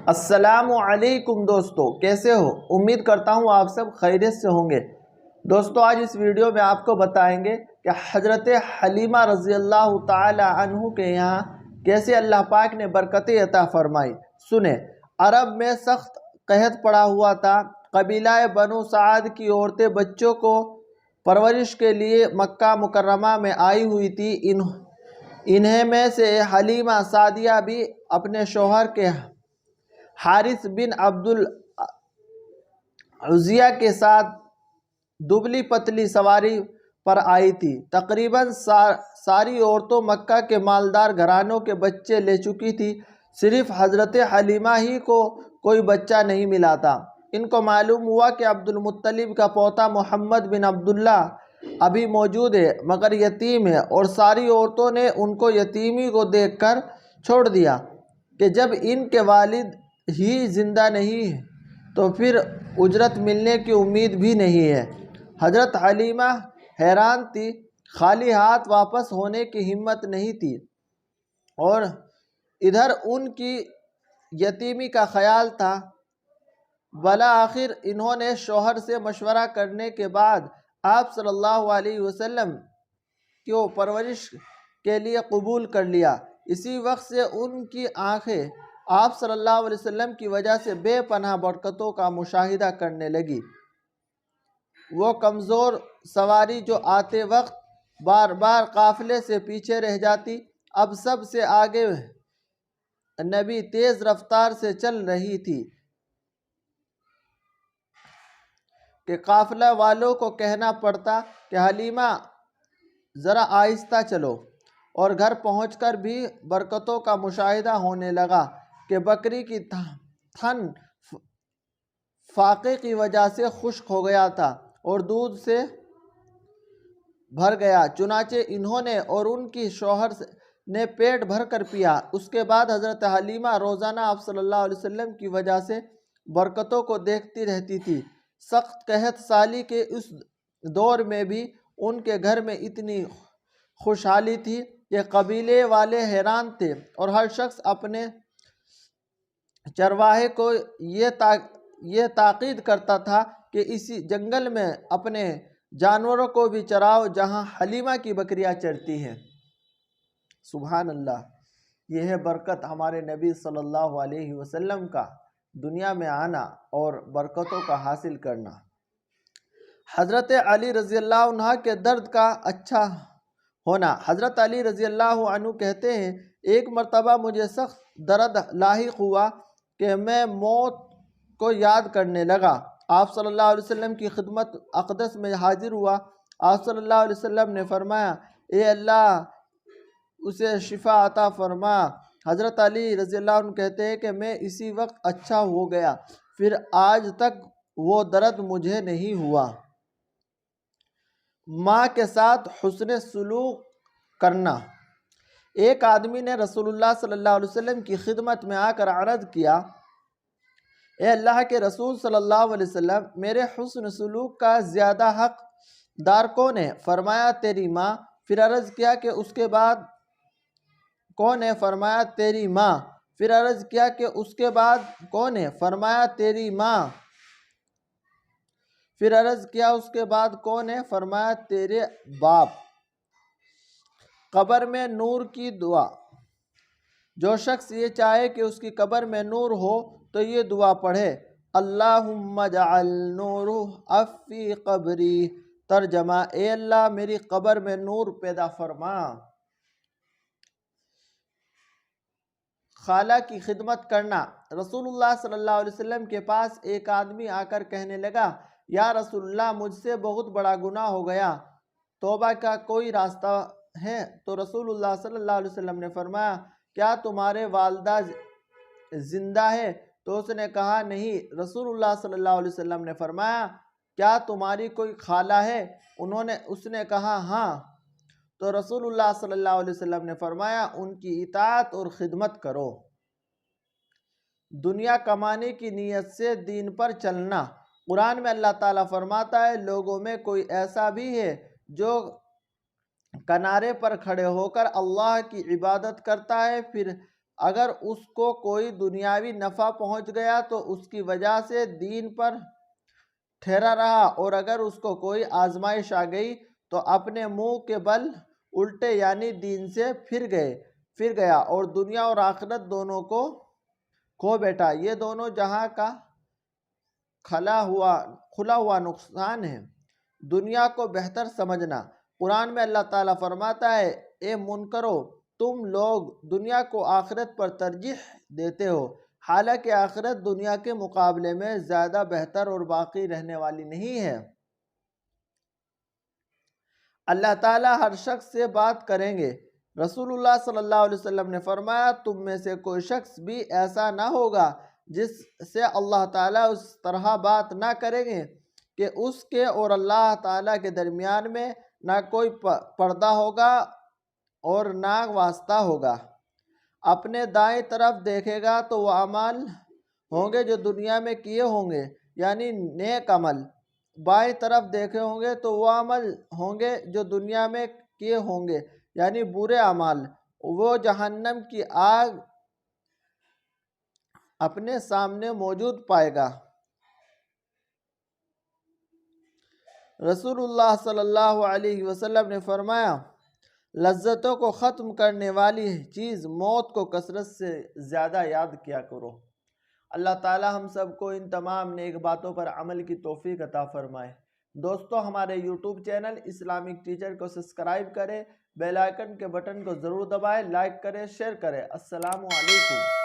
السلام علیکم دوستو، کیسے ہو؟ امید کرتا ہوں آپ سب خیریت سے ہوں گے۔ دوستو آج اس ویڈیو میں آپ کو بتائیں گے کہ حضرت حلیمہ رضی اللہ تعالی عنہ کے یہاں کیسے اللہ پاک نے برکتیں عطا فرمائی۔ سنیں، عرب میں سخت قحط پڑا ہوا تھا۔ قبیلہ بنو سعد کی عورتیں بچوں کو پرورش کے لیے مکہ مکرمہ میں آئی ہوئی تھی۔ انہیں میں سے حلیمہ سعدیہ بھی اپنے شوہر کے حارث بن عبد العزیہ کے ساتھ دبلی پتلی سواری پر آئی تھی۔ تقریباً ساری عورتوں مکہ کے مالدار گھرانوں کے بچے لے چکی تھی، صرف حضرت حلیمہ ہی کو کوئی بچہ نہیں ملا تھا۔ ان کو معلوم ہوا کہ عبد المطلب کا پوتا محمد بن عبداللہ ابھی موجود ہے مگر یتیم ہے، اور ساری عورتوں نے ان کو یتیمی کو دیکھ کر چھوڑ دیا کہ جب ان کے والد ہی زندہ نہیں تو پھر اجرت ملنے کی امید بھی نہیں ہے۔ حضرت حلیمہ حیران تھی، خالی ہاتھ واپس ہونے کی ہمت نہیں تھی، اور ادھر ان کی یتیمی کا خیال تھا۔ بالآخر انہوں نے شوہر سے مشورہ کرنے کے بعد آپ صلی اللہ علیہ وسلم کو پرورش کے لیے قبول کر لیا۔ اسی وقت سے ان کی آنکھیں آپ صلی اللہ علیہ وسلم کی وجہ سے بے پناہ برکتوں کا مشاہدہ کرنے لگی۔ وہ کمزور سواری جو آتے وقت بار بار قافلے سے پیچھے رہ جاتی، اب سب سے آگے نبی تیز رفتار سے چل رہی تھی کہ قافلہ والوں کو کہنا پڑتا کہ حلیمہ ذرا آہستہ چلو، اور گھر پہنچ کر بھی برکتوں کا مشاہدہ ہونے لگا کہ بکری کی تھن فاقے کی وجہ سے خشک ہو گیا تھا اور دودھ سے بھر گیا، چنانچہ انہوں نے اور ان کی شوہر نے پیٹ بھر کر پیا۔ اس کے بعد حضرت حلیمہ روزانہ آپ صلی اللہ علیہ وسلم کی وجہ سے برکتوں کو دیکھتی رہتی تھی۔ سخت قحط سالی کے اس دور میں بھی ان کے گھر میں اتنی خوشحالی تھی کہ قبیلے والے حیران تھے، اور ہر شخص اپنے چرواہے کو یہ تاکید کرتا تھا کہ اسی جنگل میں اپنے جانوروں کو بھی چراؤ جہاں حلیمہ کی بکریاں چرتی ہیں۔ سبحان اللہ! یہ ہے برکت ہمارے نبی صلی اللہ علیہ وسلم کا دنیا میں آنا اور برکتوں کا حاصل کرنا۔ حضرت علی رضی اللہ عنہ کے درد کا اچھا ہونا۔ حضرت علی رضی اللہ عنہ کہتے ہیں، ایک مرتبہ مجھے سخت درد لاحق ہوا کہ میں موت کو یاد کرنے لگا۔ آپ صلی اللہ علیہ وسلم کی خدمت اقدس میں حاضر ہوا۔ آپ صلی اللہ علیہ وسلم نے فرمایا، اے اللہ اسے شفا عطا فرما۔ حضرت علی رضی اللہ عنہ کہتے ہیں کہ میں اسی وقت اچھا ہو گیا، پھر آج تک وہ درد مجھے نہیں ہوا۔ ماں کے ساتھ حسن سلوک کرنا۔ ایک آدمی نے رسول اللہ صلی اللہ علیہ وسلم کی خدمت میں آ کر عرض کیا، اے اللہ کے رسول صلی اللہ علیہ وسلم، میرے حسن سلوک کا زیادہ حق دار کون ہے؟ فرمایا تیری ماں۔ پھر عرض کیا کہ اس کے بعد کون ہے؟ فرمایا تیری ماں۔ پھر عرض کیا کہ اس کے بعد کون ہے؟ فرمایا تیری ماں۔ پھر عرض کیا اس کے بعد کون ہے؟ فرمایا تیرے باپ۔ قبر میں نور کی دعا۔ جو شخص یہ چاہے کہ اس کی قبر میں نور ہو تو یہ دعا پڑھے، اللہم اجعل نورہ فی قبری۔ ترجمہ، اے اللہ میری قبر میں نور پیدا فرما۔ خالہ کی خدمت کرنا۔ رسول اللہ صلی اللہ علیہ وسلم کے پاس ایک آدمی آ کر کہنے لگا، یا رسول اللہ مجھ سے بہت بڑا گناہ ہو گیا، توبہ کا کوئی راستہ ہے؟ تو رسول اللہ صلی اللہ علیہ وسلم نے فرمایا، کیا تمہارے والدہ زندہ ہے؟ تو اس نے کہا نہیں۔ رسول اللہ صلی اللہ علیہ وسلم نے فرمایا، کیا تمہاری کوئی خالہ ہے؟ اس نے کہا ہاں۔ تو رسول اللہ صلی اللہ علیہ وسلم نے فرمایا، ان کی اطاعت اور خدمت کرو۔ دنیا کمانے کی نیت سے دین پر چلنا۔ قرآن میں اللہ تعالیٰ فرماتا ہے، لوگوں میں کوئی ایسا بھی ہے جو کنارے پر کھڑے ہو کر اللہ کی عبادت کرتا ہے، پھر اگر اس کو کوئی دنیاوی نفع پہنچ گیا تو اس کی وجہ سے دین پر ٹھہرا رہا، اور اگر اس کو کوئی آزمائش آ گئی تو اپنے منہ کے بل الٹے یعنی دین سے پھر گیا اور دنیا اور آخرت دونوں کو کھو بیٹھا۔ یہ دونوں جہاں کا کھلا ہوا نقصان ہے۔ دنیا کو بہتر سمجھنا۔ قرآن میں اللہ تعالیٰ فرماتا ہے، اے منکرو، تم لوگ دنیا کو آخرت پر ترجیح دیتے ہو، حالانکہ آخرت دنیا کے مقابلے میں زیادہ بہتر اور باقی رہنے والی نہیں ہے۔ اللہ تعالیٰ ہر شخص سے بات کریں گے۔ رسول اللہ صلی اللہ علیہ وسلم نے فرمایا، تم میں سے کوئی شخص بھی ایسا نہ ہوگا جس سے اللہ تعالیٰ اس طرح بات نہ کریں گے کہ اس کے اور اللہ تعالیٰ کے درمیان میں نہ کوئی پردہ ہوگا اور نہ واسطہ ہوگا۔ اپنے دائیں طرف دیکھے گا تو وہ اعمال ہوں گے جو دنیا میں کیے ہوں گے، یعنی نیک عمل۔ بائیں طرف دیکھے ہوں گے تو وہ عمل ہوں گے جو دنیا میں کیے ہوں گے، یعنی برے اعمال۔ وہ جہنم کی آگ اپنے سامنے موجود پائے گا۔ رسول اللہ صلی اللہ علیہ وسلم نے فرمایا، لذتوں کو ختم کرنے والی چیز موت کو کثرت سے زیادہ یاد کیا کرو۔ اللہ تعالی ہم سب کو ان تمام نیک باتوں پر عمل کی توفیق عطا فرمائے۔ دوستو، ہمارے یوٹیوب چینل اسلامک ٹیچر کو سبسکرائب کریں، بیل آئیکن کے بٹن کو ضرور دبائیں، لائک کریں، شیئر کریں۔ السلام علیکم۔